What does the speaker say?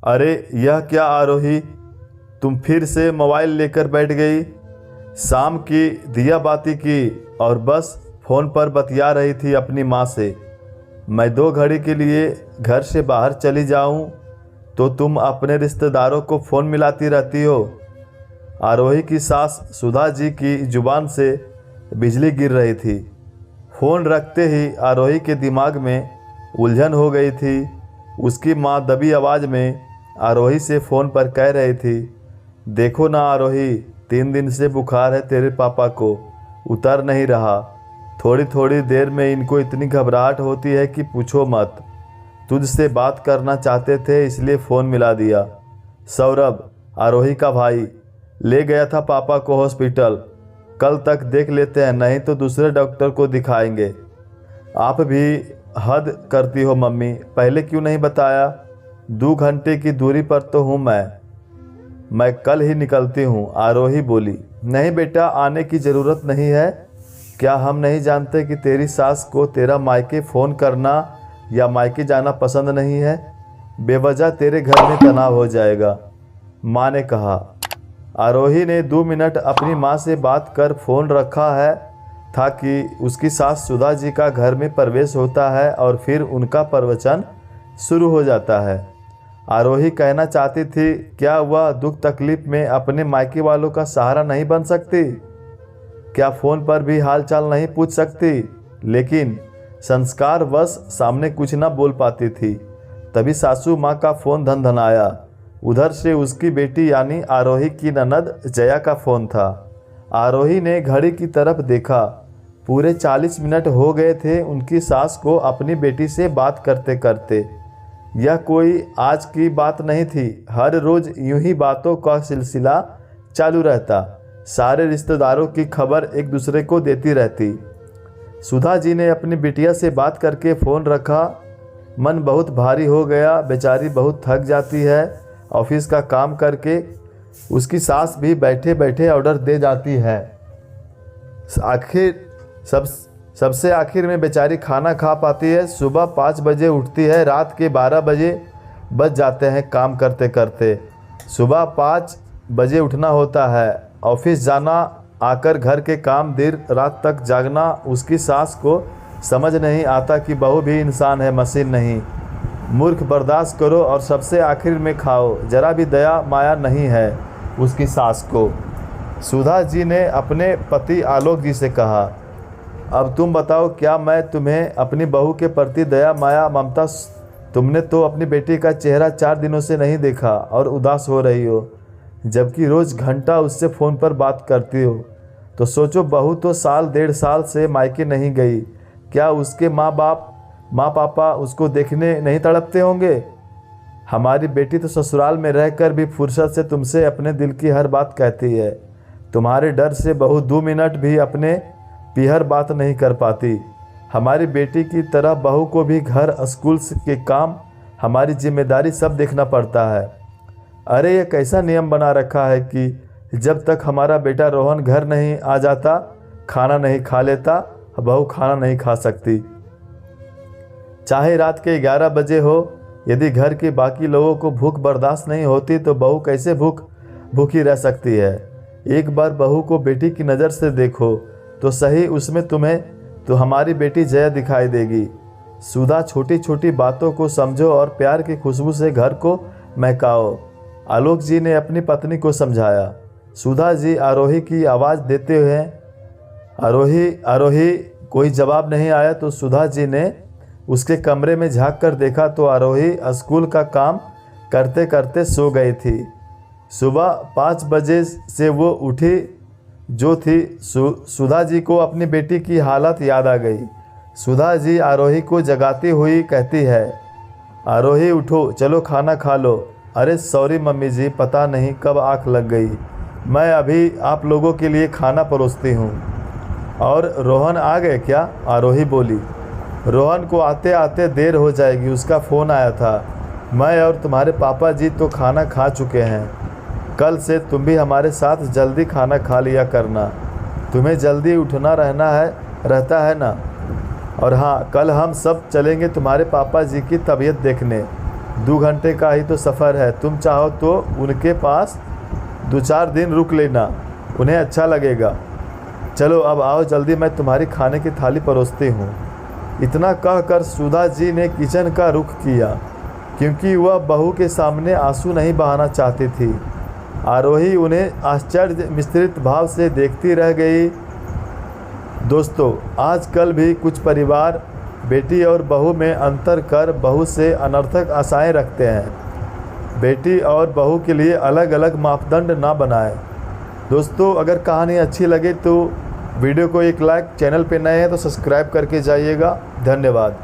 अरे यह क्या आरोही, तुम फिर से मोबाइल लेकर बैठ गई। शाम की दिया बाती की और बस फ़ोन पर बतिया रही थी अपनी माँ से। मैं 2 घड़ी के लिए घर से बाहर चली जाऊं तो तुम अपने रिश्तेदारों को फ़ोन मिलाती रहती हो। आरोही की सास सुधा जी की जुबान से बिजली गिर रही थी। फ़ोन रखते ही आरोही के दिमाग में उलझन हो गई थी। उसकी माँ दबी आवाज़ में आरोही से फ़ोन पर कह रही थी, देखो ना आरोही, 3 दिन से बुखार है तेरे पापा को, उतर नहीं रहा। थोड़ी थोड़ी देर में इनको इतनी घबराहट होती है कि पूछो मत। तुझसे बात करना चाहते थे इसलिए फ़ोन मिला दिया। सौरभ, आरोही का भाई, ले गया था पापा को हॉस्पिटल। कल तक देख लेते हैं, नहीं तो दूसरे डॉक्टर को दिखाएंगे। आप भी हद करती हो मम्मी, पहले क्यों नहीं बताया? 2 घंटे की दूरी पर तो हूँ मैं कल ही निकलती हूँ, आरोही बोली। नहीं बेटा, आने की ज़रूरत नहीं है। क्या हम नहीं जानते कि तेरी सास को तेरा मायके फ़ोन करना या मायके जाना पसंद नहीं है? बेवजह तेरे घर में तनाव हो जाएगा, माँ ने कहा। आरोही ने 2 मिनट अपनी माँ से बात कर फ़ोन रखा है था कि उसकी सास सुधा जी का घर में प्रवेश होता है और फिर उनका प्रवचन शुरू हो जाता है। आरोही कहना चाहती थी, क्या वह दुख तकलीफ़ में अपने मायके वालों का सहारा नहीं बन सकती? क्या फ़ोन पर भी हालचाल नहीं पूछ सकती? लेकिन संस्कारवश सामने कुछ न बोल पाती थी। तभी सासू माँ का फ़ोन धनधनाया। उधर से उसकी बेटी यानी आरोही की ननद जया का फ़ोन था। आरोही ने घड़ी की तरफ देखा। पूरे 40 मिनट हो गए थे उनकी सास को अपनी बेटी से बात करते करते। यह कोई आज की बात नहीं थी, हर रोज़ यूं ही बातों का सिलसिला चालू रहता। सारे रिश्तेदारों की खबर एक दूसरे को देती रहती। सुधा जी ने अपनी बिटिया से बात करके फ़ोन रखा। मन बहुत भारी हो गया, बेचारी बहुत थक जाती है ऑफिस का काम करके। उसकी सास भी बैठे बैठे ऑर्डर दे जाती है। सबसे आखिर में बेचारी खाना खा पाती है। सुबह 5 बजे उठती है, रात के 12 बजे बज जाते हैं काम करते करते। सुबह 5 बजे उठना होता है, ऑफिस जाना, आकर घर के काम, देर रात तक जागना। उसकी सास को समझ नहीं आता कि बहू भी इंसान है, मशीन नहीं। मूर्ख बर्दाश्त करो और सबसे आखिर में खाओ, जरा भी दया माया नहीं है उसकी सास को। सुधा जी ने अपने पति आलोक जी से कहा, अब तुम बताओ, क्या मैं तुम्हें अपनी बहू के प्रति दया माया ममता? तुमने तो अपनी बेटी का चेहरा 4 दिनों से नहीं देखा और उदास हो रही हो, जबकि रोज़ घंटा उससे फ़ोन पर बात करती हो। तो सोचो, बहू तो साल 1.5 साल से मायके नहीं गई। क्या उसके माँ पापा उसको देखने नहीं तड़पते होंगे? हमारी बेटी तो ससुराल में रहकर भी फुर्सत से तुमसे अपने दिल की हर बात कहती है। तुम्हारे डर से बहू 2 मिनट भी अपने पीहर बात नहीं कर पाती। हमारी बेटी की तरह बहू को भी घर, स्कूल के काम, हमारी जिम्मेदारी सब देखना पड़ता है। अरे ये कैसा नियम बना रखा है कि जब तक हमारा बेटा रोहन घर नहीं आ जाता, खाना नहीं खा लेता, बहू खाना नहीं खा सकती। चाहे रात के 11 बजे हो, यदि घर के बाकी लोगों को भूख बर्दाश्त नहीं होती तो बहू कैसे भूखी रह सकती है? एक बार बहू को बेटी की नज़र से देखो तो सही, उसमें तुम्हें तो हमारी बेटी जया दिखाई देगी। सुधा, छोटी छोटी बातों को समझो और प्यार की खुशबू से घर को महकाओ, आलोक जी ने अपनी पत्नी को समझाया। सुधा जी आरोही की आवाज़ देते हुए, आरोही कोई जवाब नहीं आया तो सुधा जी ने उसके कमरे में झांक कर देखा तो आरोही स्कूल का काम करते करते सो गई थी। सुबह 5 बजे से वो उठी जो थी। सुधा जी को अपनी बेटी की हालत याद आ गई। सुधा जी आरोही को जगाती हुई कहती है, आरोही उठो, चलो खाना खा लो। अरे सॉरी मम्मी जी, पता नहीं कब आँख लग गई। मैं अभी आप लोगों के लिए खाना परोसती हूँ। और रोहन आ गए क्या? आरोही बोली। रोहन को आते आते देर हो जाएगी, उसका फ़ोन आया था। मैं और तुम्हारे पापा जी तो खाना खा चुके हैं। कल से तुम भी हमारे साथ जल्दी खाना खा लिया करना। तुम्हें जल्दी उठना रहता है ना। और हाँ, कल हम सब चलेंगे तुम्हारे पापा जी की तबीयत देखने। 2 घंटे का ही तो सफ़र है, तुम चाहो तो उनके पास 2-4 दिन रुक लेना, उन्हें अच्छा लगेगा। चलो अब आओ जल्दी, मैं तुम्हारी खाने की थाली परोसती हूँ। इतना कहकर सुधा जी ने किचन का रुख किया, क्योंकि वह बहू के सामने आंसू नहीं बहाना चाहती थी। आरोही उन्हें आश्चर्य मिश्रित भाव से देखती रह गई। दोस्तों, आजकल भी कुछ परिवार बेटी और बहू में अंतर कर बहू से अनर्थक आशाएं रखते हैं। बेटी और बहू के लिए अलग अलग मापदंड ना बनाएं। दोस्तों, अगर कहानी अच्छी लगे तो वीडियो को एक लाइक, चैनल पे नए हैं तो सब्सक्राइब करके जाइएगा। धन्यवाद।